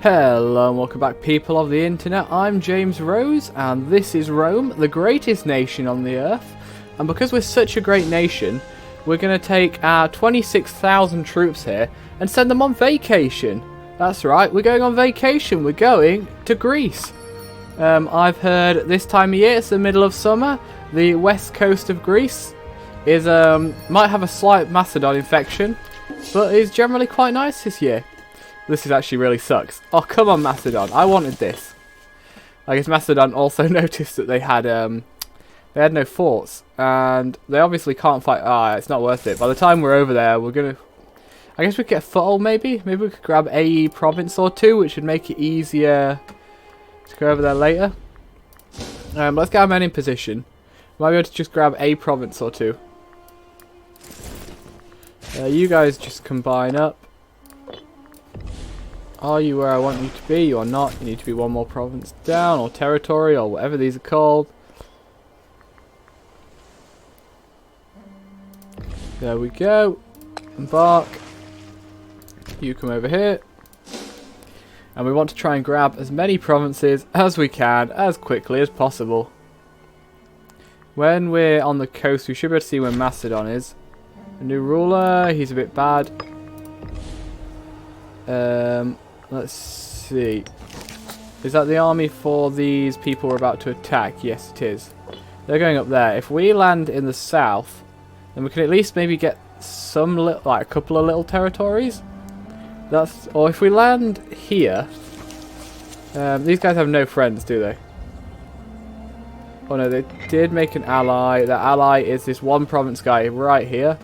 Hello and welcome back, people of the internet. I'm James Rose and this is Rome, the greatest nation on the earth. And because we're such a great nation, we're going to take our 26,000 troops here and send them on vacation. That's right, we're going on vacation. We're going to Greece. I've heard this time of year, it's the middle of summer, the west coast of Greece is might have a slight Macedon infection, but is generally quite nice this year. This actually really sucks. Oh, come on, Macedon. I wanted this. I guess Macedon also noticed that they had no forts. And they obviously can't fight. Ah, it's not worth it. By the time we're over there, we're going to... I guess we could get a foothold, maybe? Maybe we could grab a province or two, which would make it easier to go over there later. Let's get our men in position. Might be able to just grab a province or two. You guys just combine up. Are you where I want you to be? You are not. You need to be one more province down, or territory, or whatever these are called. There we go. Embark. You come over here. And we want to try and grab as many provinces as we can, as quickly as possible. When we're on the coast, we should be able to see where Macedon is. A new ruler, he's a bit bad. Let's see. Is that the army for these people we're about to attack? Yes, it is. They're going up there. If we land in the south, then we can at least maybe get some, like a couple of little territories. Or if we land here, these guys have no friends, do they? Oh no, they did make an ally. That ally is this one province guy right here.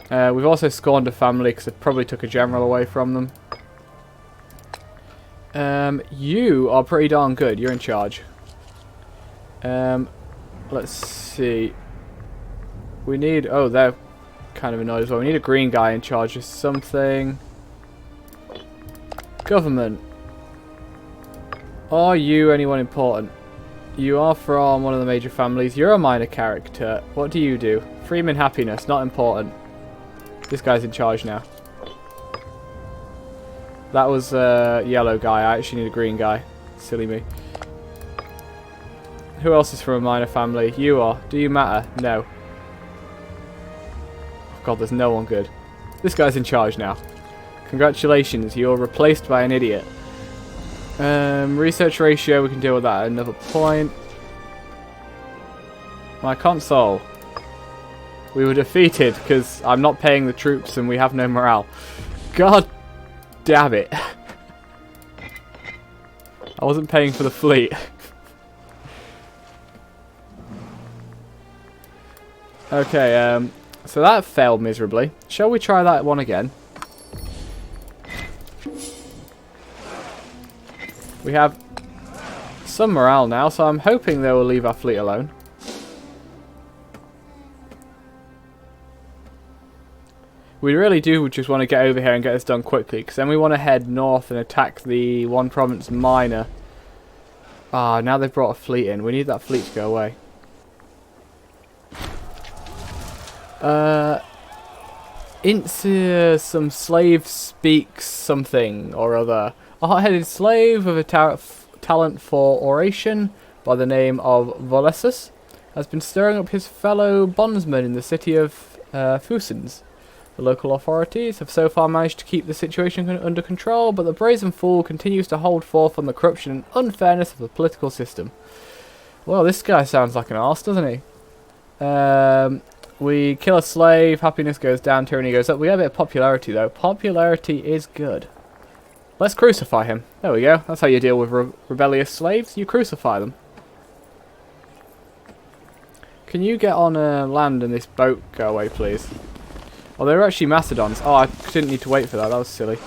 We've also scorned a family because it probably took a general away from them. You are pretty darn good. You're in charge. Let's see. We need... Oh, they're kind of annoyed as well. We need a green guy in charge of something. Government. Are you anyone important? You are from one of the major families. You're a minor character. What do you do? Freeman happiness. Not important. This guy's in charge now. That was a yellow guy. I actually need a green guy. Silly me. Who else is from a minor family? You are. Do you matter? No. Oh god, there's no one good. This guy's in charge now. Congratulations, you're replaced by an idiot. Research ratio, we can deal with that at another point. My console. We were defeated because I'm not paying the troops and we have no morale. God damn it. I wasn't paying for the fleet. Okay, so that failed miserably. Shall we try that one again? We have some morale now, so I'm hoping they will leave our fleet alone. We really do just want to get over here and get this done quickly, because then we want to head north and attack the one province minor. Ah, now they've brought a fleet in. We need that fleet to go away. Some slave speaks something or other. A hot-headed slave with a talent for oration by the name of Volesus has been stirring up his fellow bondsmen in the city of Fusins. The local authorities have so far managed to keep the situation under control, but the brazen fool continues to hold forth on the corruption and unfairness of the political system. Well, this guy sounds like an arse, doesn't he? We kill a slave, happiness goes down, tyranny goes up. We have a bit of popularity, though. Popularity is good. Let's crucify him. There we go. That's how you deal with rebellious slaves. You crucify them. Can you get on land and this boat go away, please? Oh, they were actually Macedons. Oh, I didn't need to wait for that. That was silly.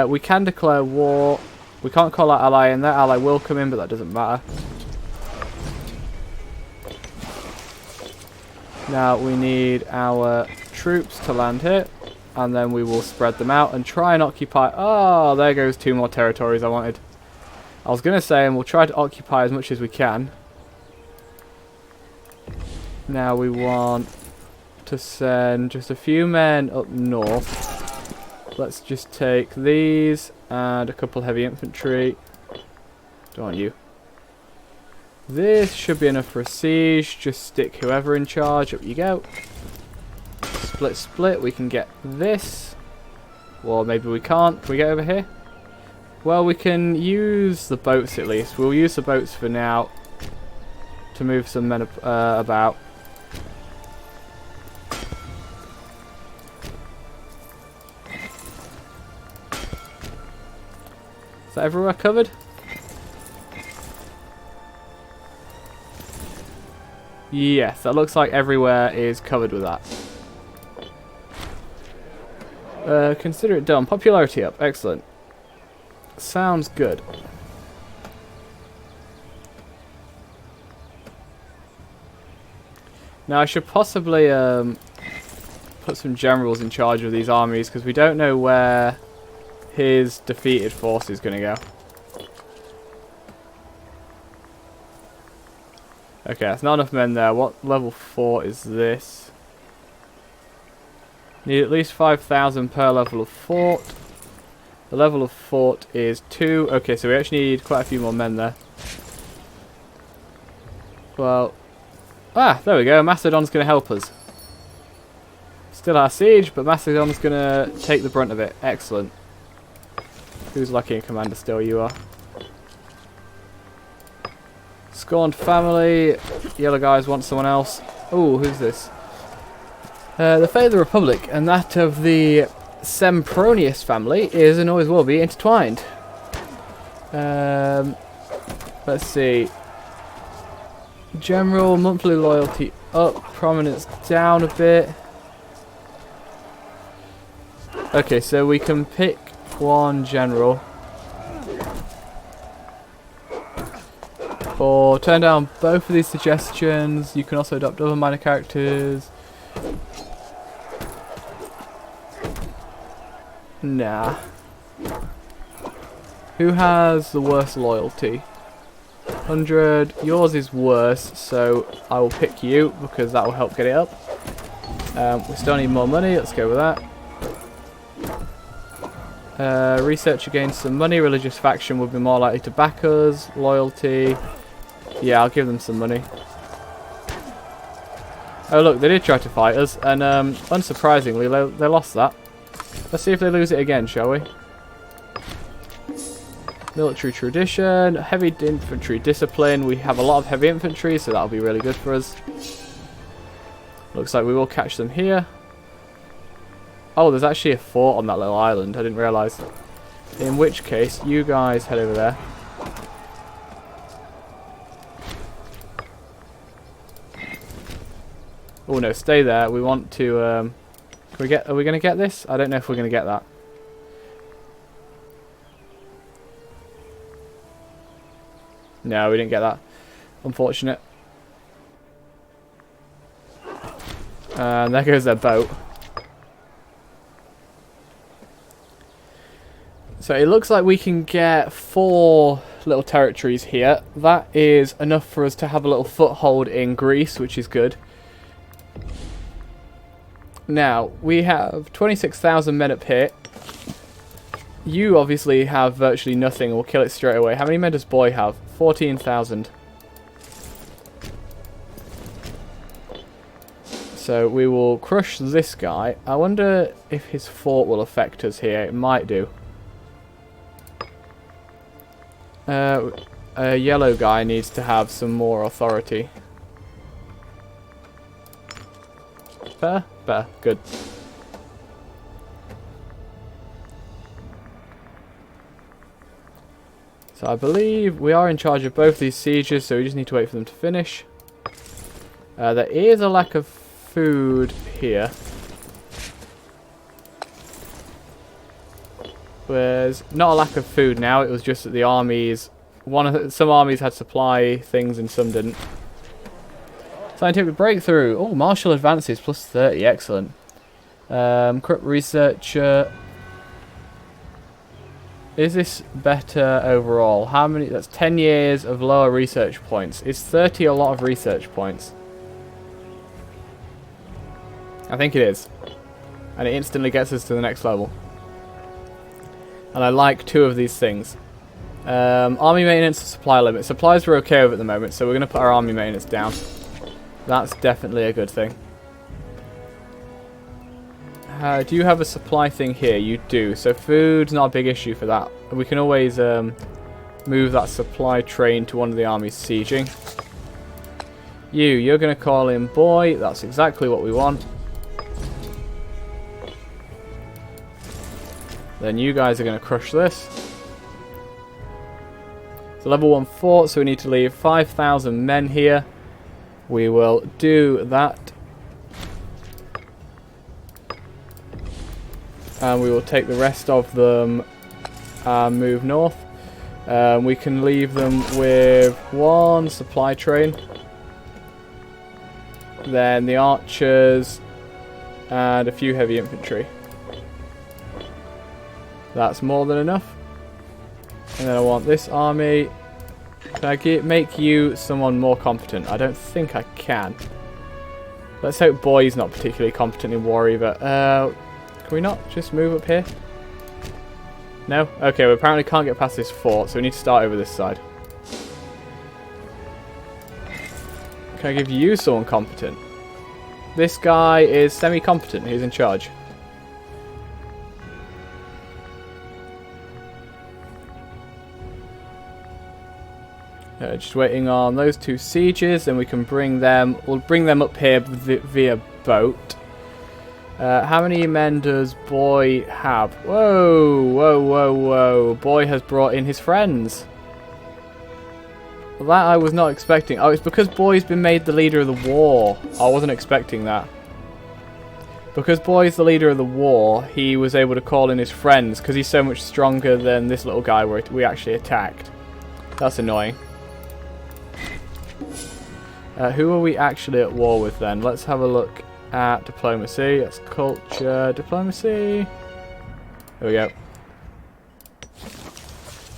We can declare war. We can't call that ally in. That ally will come in, but that doesn't matter. Now, we need our troops to land here. And then we will spread them out and try and occupy... Oh, there goes two more territories I wanted. I was going to say, and we'll try to occupy as much as we can. Now we want to send just a few men up north. Let's just take these and a couple heavy infantry. Don't want you. This should be enough for a siege. Just stick whoever in charge. Up you go. Split, split. We can get this. Or maybe we can't. Can we get over here? Well, we can use the boats at least. We'll use the boats for now to move some men about. Is that everywhere covered? Yes, that looks like everywhere is covered with that. Consider it done. Popularity up. Excellent. Sounds good. Now I should possibly put some generals in charge of these armies because we don't know where his defeated force is going to go. Okay, that's not enough men there. What level 4 is this? Need at least 5,000 per level of fort. The level of fort is 2. Okay, so we actually need quite a few more men there. Well, there we go. Macedon's going to help us. Still our siege, but Macedon's going to take the brunt of it. Excellent. Who's lucky in commander still? You are. Scorned family. Yellow guys want someone else. Oh, who's this? The fate of the Republic and that of the Sempronius family is and always will be intertwined. Let's see. General monthly loyalty up, prominence down a bit. Okay, so we can pick one general. Or turn down both of these suggestions. You can also adopt other minor characters. Nah. Who has the worst loyalty? 100. Yours is worse, so I will pick you because that will help get it up. We still need more money. Let's go with that. Research against some money. Religious faction would be more likely to back us. Loyalty. Yeah, I'll give them some money. Oh look, they did try to fight us, and unsurprisingly, they lost that. Let's see if they lose it again, shall we? Military tradition, heavy infantry discipline. We have a lot of heavy infantry, so that'll be really good for us. Looks like we will catch them here. Oh, there's actually a fort on that little island. I didn't realise. In which case, you guys head over there. Oh no, stay there. We want to. Are we going to get this? I don't know if we're going to get that. No, we didn't get that. Unfortunate. And there goes their boat. So it looks like we can get 4 little territories here. That is enough for us to have a little foothold in Greece, which is good. Now, we have 26,000 men up here. You obviously have virtually nothing. We'll kill it straight away. How many men does Boy have? 14,000. So we will crush this guy. I wonder if his fort will affect us here. It might do. A yellow guy needs to have some more authority. Better? Better. Good. So I believe we are in charge of both these sieges, so we just need to wait for them to finish. There is a lack of food here. There's not a lack of food now, it was just that the armies... some armies had supply things and some didn't. Scientific breakthrough. Oh, martial advances plus 30. Excellent. Corrupt researcher. Is this better overall? How many? That's 10 years of lower research points. Is 30 a lot of research points? I think it is. And it instantly gets us to the next level. And I like 2 of these things. Army maintenance and supply limit. Supplies we're okay with at the moment, so we're going to put our army maintenance down. That's definitely a good thing. Do you have a supply thing here? You do. So food's not a big issue for that. We can always move that supply train to one of the armies sieging. You're going to call in boy. That's exactly what we want. Then you guys are going to crush this. It's a level 1 fort, so we need to leave 5,000 men here. We will do that. And we will take the rest of them and move north. We can leave them with 1 supply train. Then the archers and a few heavy infantry. That's more than enough. And then I want this army. Can I make you someone more competent? I don't think I can. Let's hope boy's not particularly competent in war either. Can we not just move up here? No? Okay, we apparently can't get past this fort, so we need to start over this side. Can I give you someone competent? This guy is semi-competent. He's in charge. Just waiting on those 2 sieges, then we can bring them. We'll bring them up here via boat. How many men does boy have? Whoa, whoa, whoa, whoa! Boy has brought in his friends. Well, that I was not expecting. Oh, it's because boy's been made the leader of the war. I wasn't expecting that. Because boy's the leader of the war, he was able to call in his friends because he's so much stronger than this little guy we actually attacked. That's annoying. Who are we actually at war with then? Let's have a look at diplomacy. That's culture, diplomacy. There we go.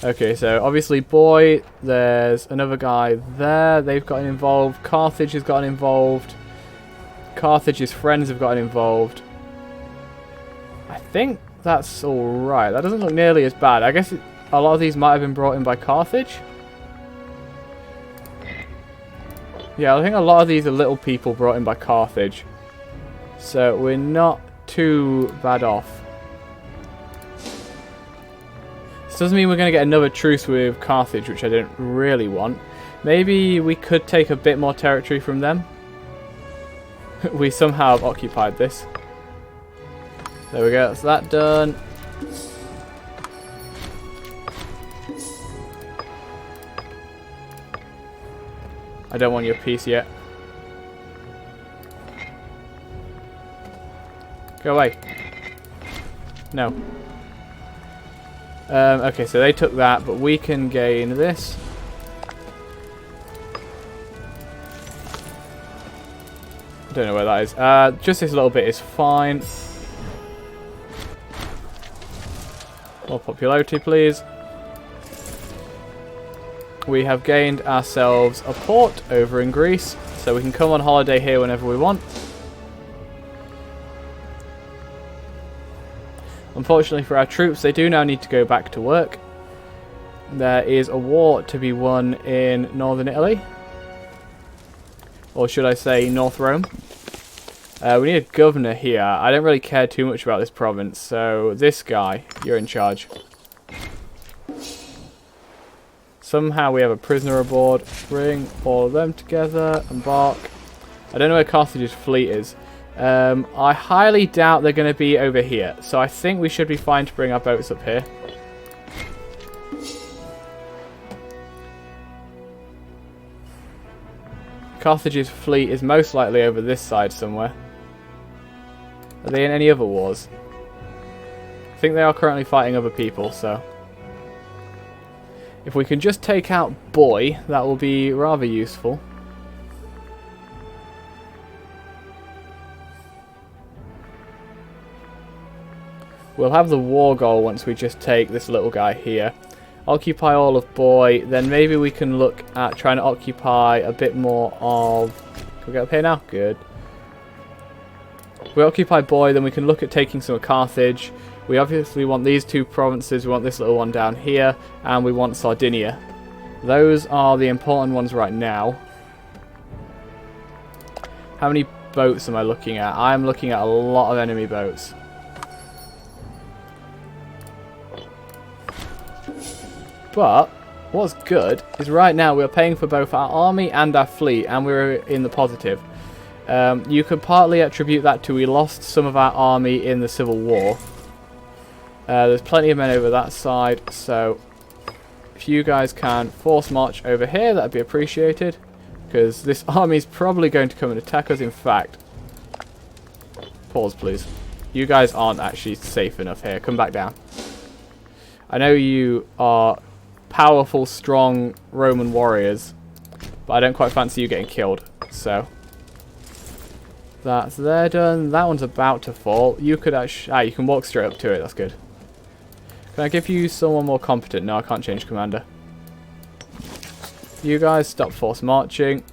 Okay, so obviously boy, there's another guy there. They've gotten involved. Carthage has gotten involved. Carthage's friends have gotten involved. I think that's alright. That doesn't look nearly as bad. I guess a lot of these might have been brought in by Carthage. Yeah, I think a lot of these are little people brought in by Carthage. So we're not too bad off. This doesn't mean we're going to get another truce with Carthage, which I don't really want. Maybe we could take a bit more territory from them. We somehow have occupied this. There we go, that's that done. I don't want your peace yet. Go away. No. Okay, so they took that, but we can gain this. I don't know where that is. Just this little bit is fine. More popularity, please. We have gained ourselves a port over in Greece, so we can come on holiday here whenever we want. Unfortunately for our troops, they do now need to go back to work. There is a war to be won in northern Italy. Or should I say North Rome. We need a governor here. I don't really care too much about this province, so this guy, you're in charge. Somehow we have a prisoner aboard. Bring all of them together. Embark. I don't know where Carthage's fleet is. I highly doubt they're going to be over here. So I think we should be fine to bring our boats up here. Carthage's fleet is most likely over this side somewhere. Are they in any other wars? I think they are currently fighting other people, so... If we can just take out Boy, that will be rather useful. We'll have the war goal once we just take this little guy here. Occupy all of Boy, then maybe we can look at trying to occupy a bit more of... Can we get up here now? Good. If we occupy Boy, then we can look at taking some of Carthage. We obviously want these two provinces, we want this little one down here, and we want Sardinia. Those are the important ones right now. How many boats am I looking at? I'm looking at a lot of enemy boats. But what's good is right now we're paying for both our army and our fleet, and we're in the positive. You could partly attribute that to we lost some of our army in the Civil War. There's plenty of men over that side, so if you guys can force march over here, that'd be appreciated. Because this army is probably going to come and attack us. In fact, pause please. You guys aren't actually safe enough here. Come back down. I know you are powerful, strong Roman warriors, but I don't quite fancy you getting killed. So that's there done. That one's about to fall. You could actually... you can walk straight up to it. That's good. Can I give you someone more competent? No, I can't change commander. You guys stop force marching.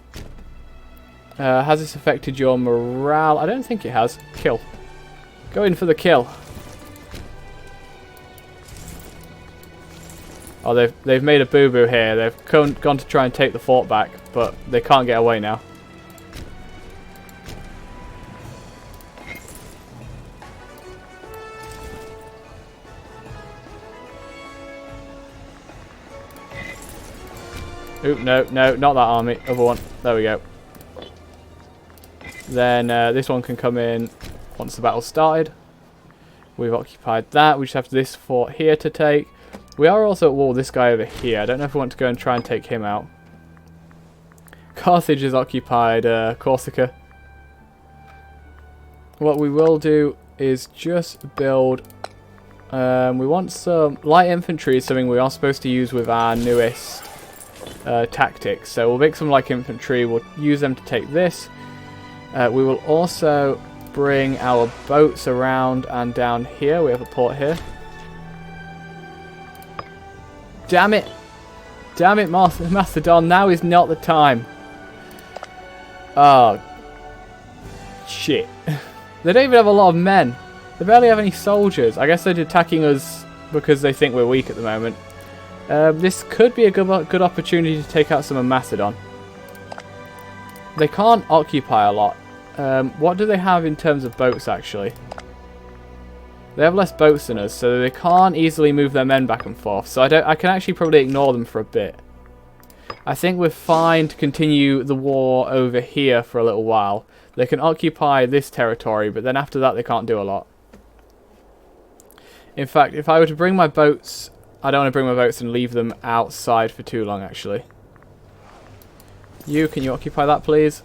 Has this affected your morale? I don't think it has. Kill. Go in for the kill. Oh, they've made a boo-boo here. They've gone to try and take the fort back, but they can't get away now. Oop, no, not that army. Other one. There we go. Then this one can come in once the battle's started. We've occupied that. We just have this fort here to take. We are also at war with this guy over here. I don't know if we want to go and try and take him out. Carthage has occupied Corsica. What we will do is just build... we want some light infantry, something we are supposed to use with our newest... tactics. So we'll make some light infantry, we'll use them to take this. We will also bring our boats around and down here. We have a port here. Damn it! Damn it, Macedon, now is not the time. Oh. Shit. They don't even have a lot of men. They barely have any soldiers. I guess they're attacking us because they think we're weak at the moment. This could be a good opportunity to take out some of Macedon. They can't occupy a lot. What do they have in terms of boats, actually? They have less boats than us, so they can't easily move their men back and forth. So I can actually probably ignore them for a bit. I think we're fine to continue the war over here for a little while. They can occupy this territory, but then after that they can't do a lot. In fact, if I were to bring my boats... I don't want to bring my boats and leave them outside for too long, actually. Can you occupy that, please?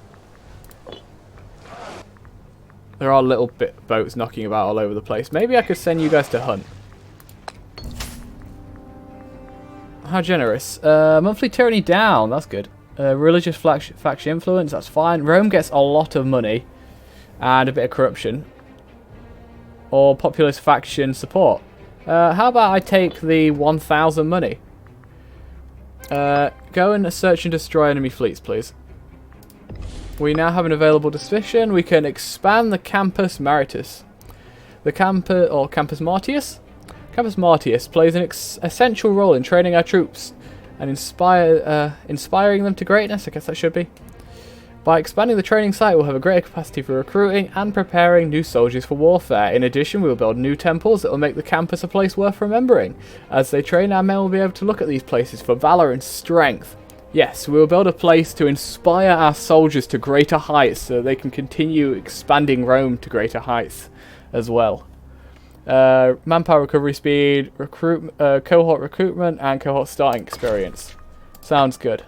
There are little boats knocking about all over the place. Maybe I could send you guys to hunt. How generous. Monthly tyranny down. That's good. Religious faction influence. That's fine. Rome gets a lot of money. And a bit of corruption. Or populist faction support. How about I take the 1,000 money? Go and search and destroy enemy fleets, please. We now have an available decision. We can expand the Campus Maritus. The Campus Martius? Campus Martius plays an essential role in training our troops and inspiring them to greatness, I guess that should be. By expanding the training site, we'll have a greater capacity for recruiting and preparing new soldiers for warfare. In addition, we will build new temples that will make the campus a place worth remembering. As they train, our men will be able to look at these places for valor and strength. Yes, we will build a place to inspire our soldiers to greater heights so they can continue expanding Rome to greater heights as well. Manpower recovery speed, cohort recruitment, and cohort starting experience. Sounds good.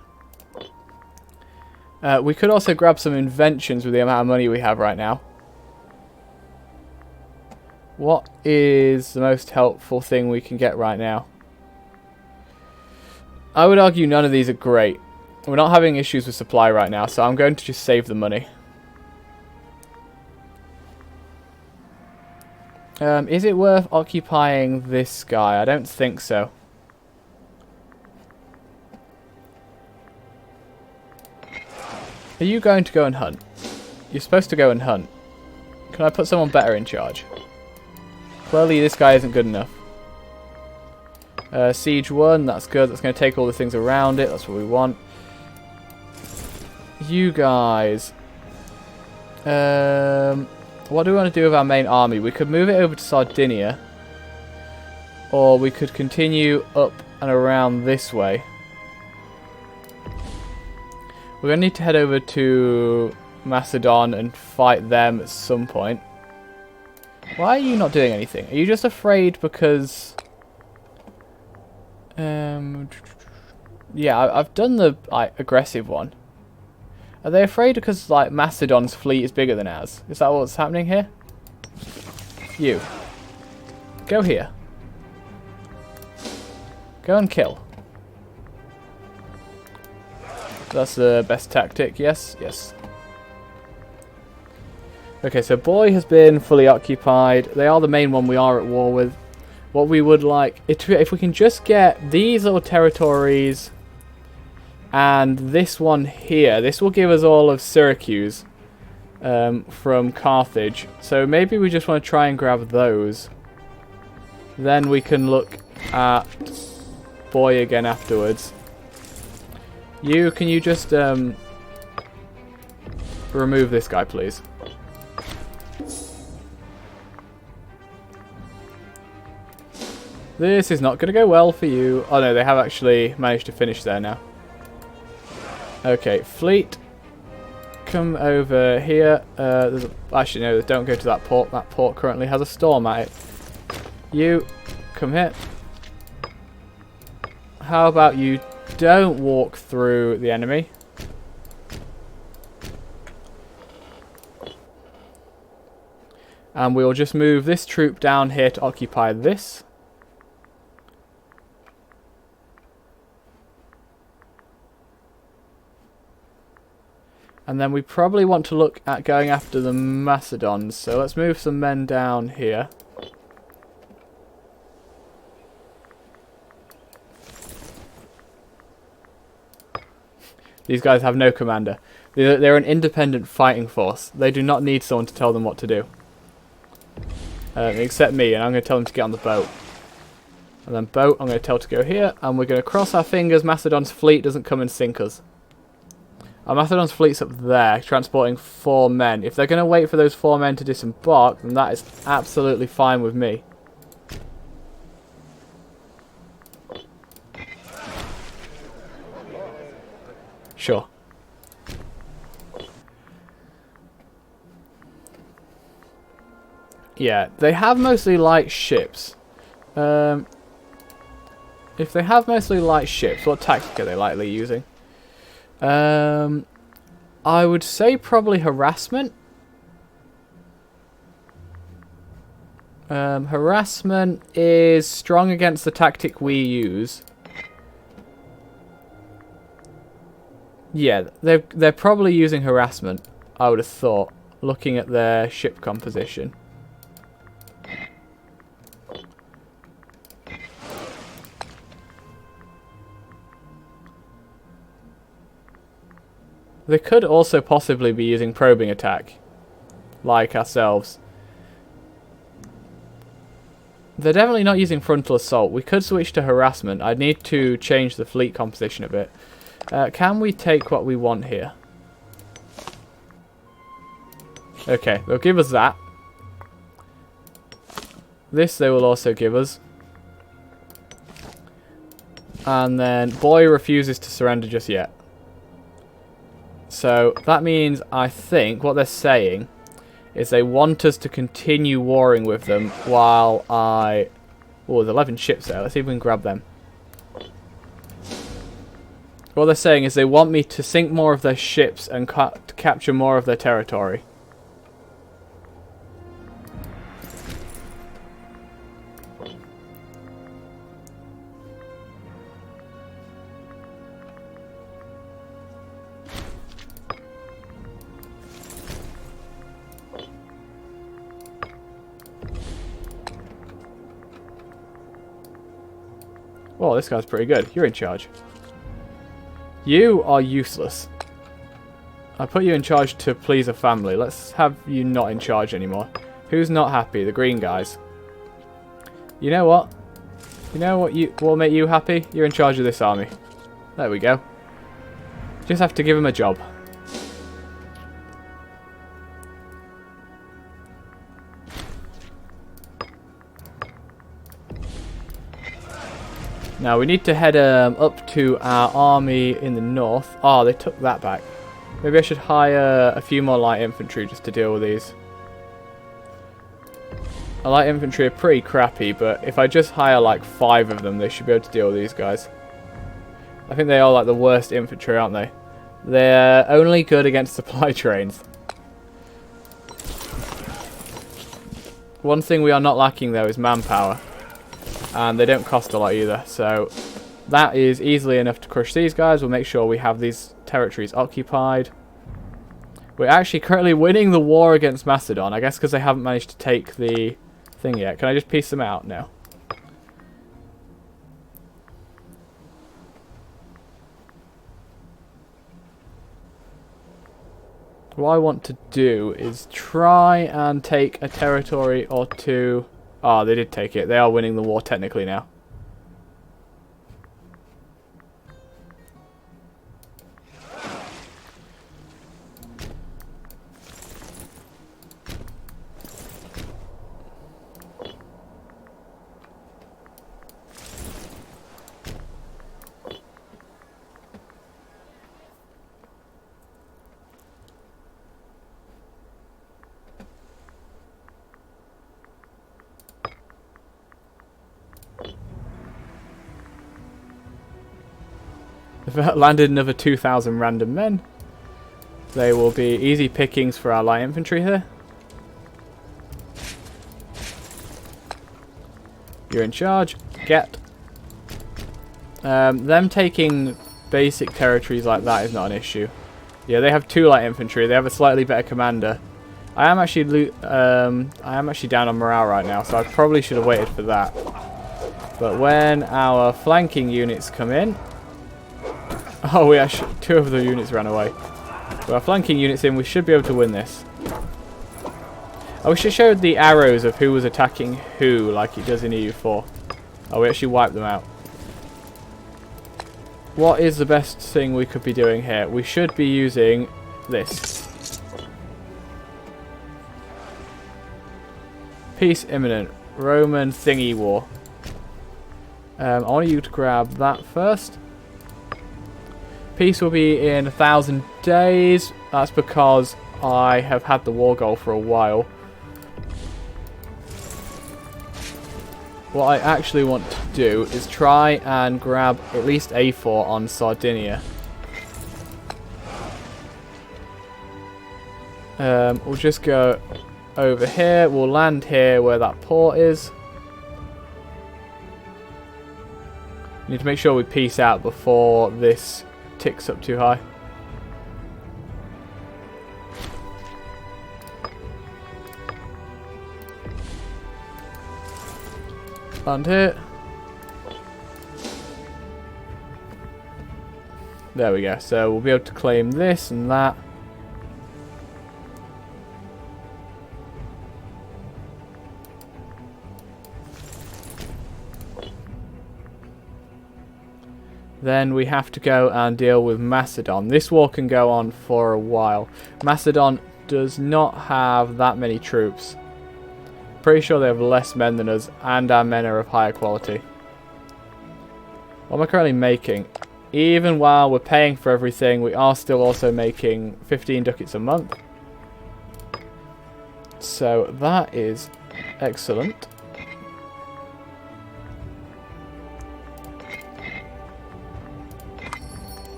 We could also grab some inventions with the amount of money we have right now. What is the most helpful thing we can get right now? I would argue none of these are great. We're not having issues with supply right now, so I'm going to just save the money. Is it worth occupying this guy? I don't think so. Are you going to go and hunt? You're supposed to go and hunt. Can I put someone better in charge? Clearly this guy isn't good enough. Siege 1, that's good. That's going to take all the things around it. That's what we want. You guys. What do we want to do with our main army? We could move it over to Sardinia. Or we could continue up and around this way. We're going to need to head over to Macedon and fight them at some point. Why are you not doing anything? Are you just afraid because... yeah, I've done the aggressive one. Are they afraid because like Macedon's fleet is bigger than ours? Is that what's happening here? You. Go here. Go and kill. That's the best tactic, yes? Yes. Okay, so Boy has been fully occupied. They are the main one we are at war with. What we would like, if we can just get these little territories and this one here, this will give us all of Syracuse from Carthage. So maybe we just want to try and grab those. Then we can look at Boy again afterwards. Can you just remove this guy, please? This is not going to go well for you. Oh no, they have actually managed to finish there now. Okay, fleet. Come over here. Actually, no, don't go to that port. That port currently has a storm at it. You, come here. How about you don't walk through the enemy? And we'll just move this troop down here to occupy this. And then we probably want to look at going after the Macedons. So let's move some men down here. These guys have no commander. They're an independent fighting force. They do not need someone to tell them what to do. Except me, and I'm going to tell them to get on the boat. And then boat, I'm going to tell to go here. And we're going to cross our fingers Macedon's fleet doesn't come and sink us. Our Macedon's fleet's up there, transporting 4 men. If they're going to wait for those 4 men to disembark, then that is absolutely fine with me. Sure. Yeah, they have mostly light ships. If they have mostly light ships, what tactic are they likely using? I would say probably harassment. Harassment is strong against the tactic we use. Yeah, they're probably using harassment, I would have thought, looking at their ship composition. They could also possibly be using probing attack, like ourselves. They're definitely not using frontal assault. We could switch to harassment. I'd need to change the fleet composition a bit. Can we take what we want here? Okay, they'll give us that. This they will also give us. And then Boy refuses to surrender just yet. So that means, I think, what they're saying is they want us to continue warring with them while I... Oh, there's 11 ships there. Let's see if we can grab them. What they're saying is they want me to sink more of their ships and capture more of their territory. Well, this guy's pretty good. You're in charge. You are useless. I put you in charge to please a family. Let's have you not in charge anymore. Who's not happy? The green guys. You know what? You know what will make you happy? You're in charge of this army. There we go. Just have to give him a job. Now we need to head up to our army in the north. Oh, they took that back. Maybe I should hire a few more light infantry just to deal with these. Our light infantry are pretty crappy, but if I just hire like 5 of them, they should be able to deal with these guys. I think they are like the worst infantry, aren't they? They're only good against supply trains. One thing we are not lacking though is manpower. And they don't cost a lot either, so that is easily enough to crush these guys. We'll make sure we have these territories occupied. We're actually currently winning the war against Macedon, I guess because they haven't managed to take the thing yet. Can I just piece them out? No. What I want to do is try and take a territory or two. Oh, they did take it. They are winning the war technically now. They've landed another 2,000 random men. They will be easy pickings for our light infantry here. You're in charge. Get. Them taking basic territories like that is not an issue. Yeah, they have 2 light infantry. They have a slightly better commander. I am actually down on morale right now, so I probably should have waited for that. But when our flanking units come in... Oh, we actually 2 of the units ran away. With our flanking units in, we should be able to win this. I wish it showed the arrows of who was attacking who, like it does in EU4. Oh, we actually wiped them out. What is the best thing we could be doing here? We should be using this. Peace imminent. Roman thingy war. I want you to grab that first. Peace will be in 1,000 days. That's because I have had the war goal for a while. What I actually want to do is try and grab at least A4 on Sardinia. We'll just go over here. We'll land here where that port is. Need to make sure we peace out before this ticks up too high. Land here. There we go. So we'll be able to claim this and that. Then we have to go and deal with Macedon. This war can go on for a while. Macedon does not have that many troops. Pretty sure they have less men than us, and our men are of higher quality. What am I currently making? Even while we're paying for everything, we are still also making 15 ducats a month. So that is excellent.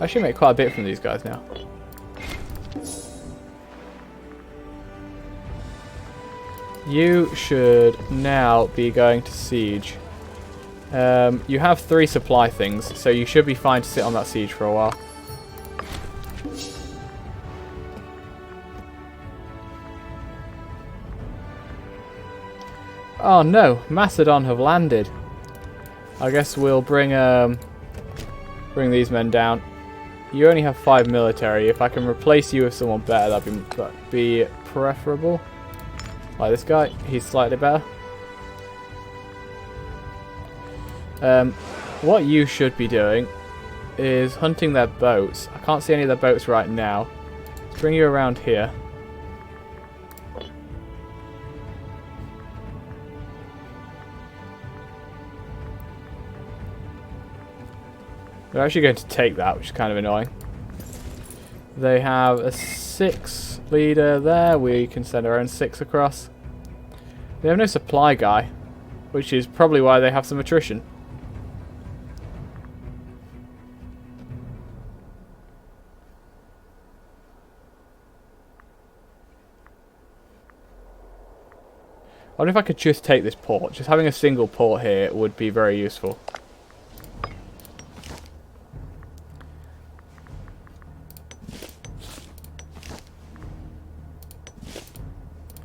I should make quite a bit from these guys now. You should now be going to siege. You have 3 supply things, so you should be fine to sit on that siege for a while. Oh no, Macedon have landed. I guess we'll bring these men down. You only have 5 military. If I can replace you with someone better, that'd be preferable. Like this guy, he's slightly better. What you should be doing is hunting their boats. I can't see any of their boats right now. Let's bring you around here. They're actually going to take that, which is kind of annoying. They have a 6 leader there. We can send our own 6 across. They have no supply guy, which is probably why they have some attrition. I wonder if I could just take this port. Just having a single port here would be very useful.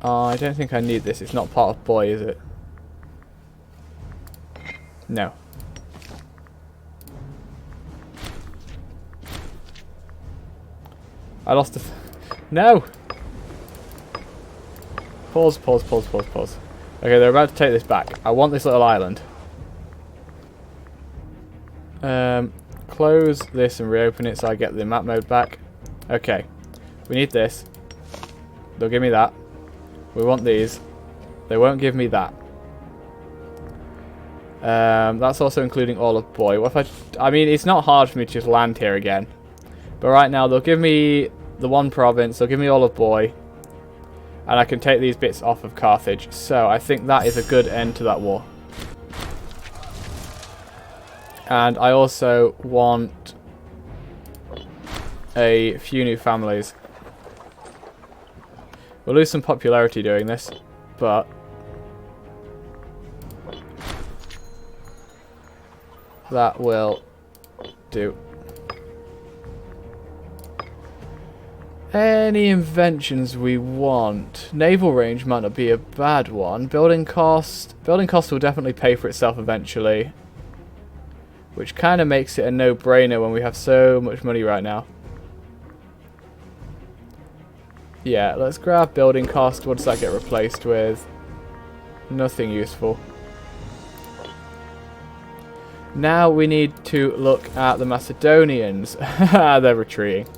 I don't think I need this. It's not part of boy, is it? No. I lost the... No! Pause, pause, pause, pause, pause. Okay, they're about to take this back. I want this little island. Close this and reopen it so I get the map mode back. Okay. We need this. They'll give me that. We want these. They won't give me that. That's also including all of boy. What if I mean, it's not hard for me to just land here again. But right now, they'll give me the one province. They'll give me all of boy. And I can take these bits off of Carthage. So I think that is a good end to that war. And I also want a few new families. We'll lose some popularity doing this, but that will do. Any inventions we want? Naval range might not be a bad one. Building cost will definitely pay for itself eventually, which kind of makes it a no-brainer when we have so much money right now. Yeah, let's grab building cost. What does that get replaced with? Nothing useful. Now we need to look at the Macedonians. They're retreating.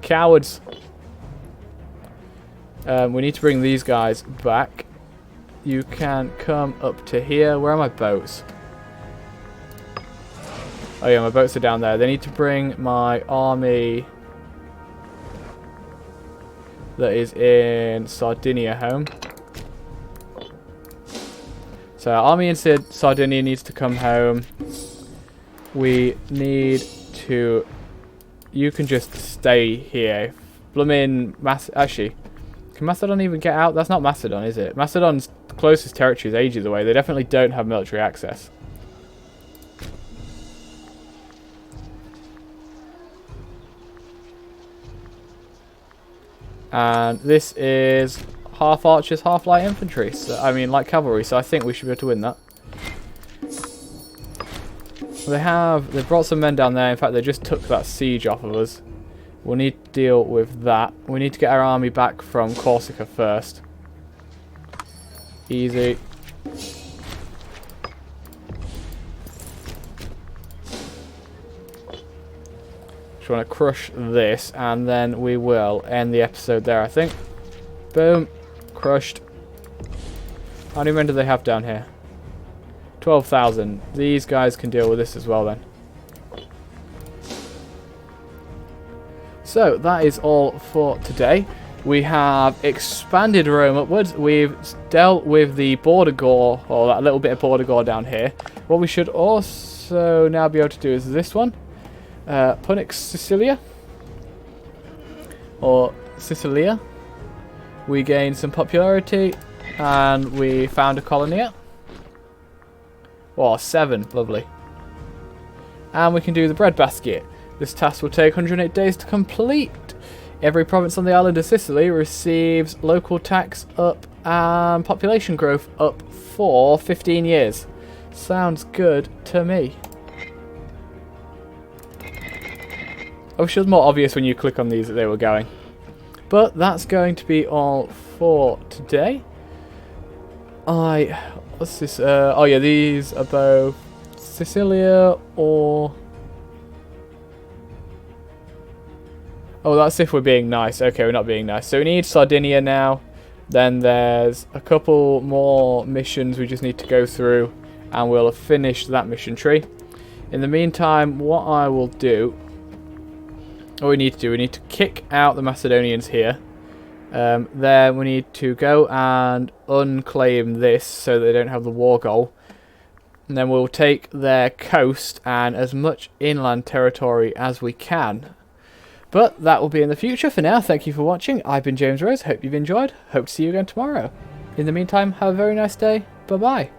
Cowards. We need to bring these guys back. You can come up to here. Where are my boats? Oh yeah, my boats are down there. They need to bring my army that is in Sardinia home. So our army in Sardinia needs to come home. We need to... You can just stay here. Bloomin' actually, can Macedon even get out? That's not Macedon, is it? Macedon's closest territory is ages away. They definitely don't have military access. And this is half archers, half light infantry. So, I mean, light cavalry. So I think we should be able to win that. They've brought some men down there. In fact, they just took that siege off of us. We'll need to deal with that. We need to get our army back from Corsica first. Easy. Just want to crush this, and then we will end the episode there, I think. Boom. Crushed. How many men do they have down here? 12,000. These guys can deal with this as well then. So that is all for today. We have expanded Rome upwards. We've dealt with the border gore, or that little bit of border gore down here. What we should also now be able to do is this one. Punix Sicilia. Or Sicilia. We gained some popularity. And we found a colony. Oh, 7. Lovely. And we can do the breadbasket. This task will take 108 days to complete. Every province on the island of Sicily receives local tax up and population growth up for 15 years. Sounds good to me. I wish it was more obvious when you click on these that they were going. But that's going to be all for today. What's this? Oh yeah, these are both Sicilia or... Oh, that's if we're being nice. Okay, we're not being nice. So we need Sardinia now. Then there's a couple more missions we just need to go through, and we'll have finished that mission tree. In the meantime, what I will do... What we need to do, we need to kick out the Macedonians here. Then we need to go and unclaim this so that they don't have the war goal. And then we'll take their coast and as much inland territory as we can. But that will be in the future. For now, thank you for watching. I've been James Rose. Hope you've enjoyed. Hope to see you again tomorrow. In the meantime, have a very nice day. Bye-bye.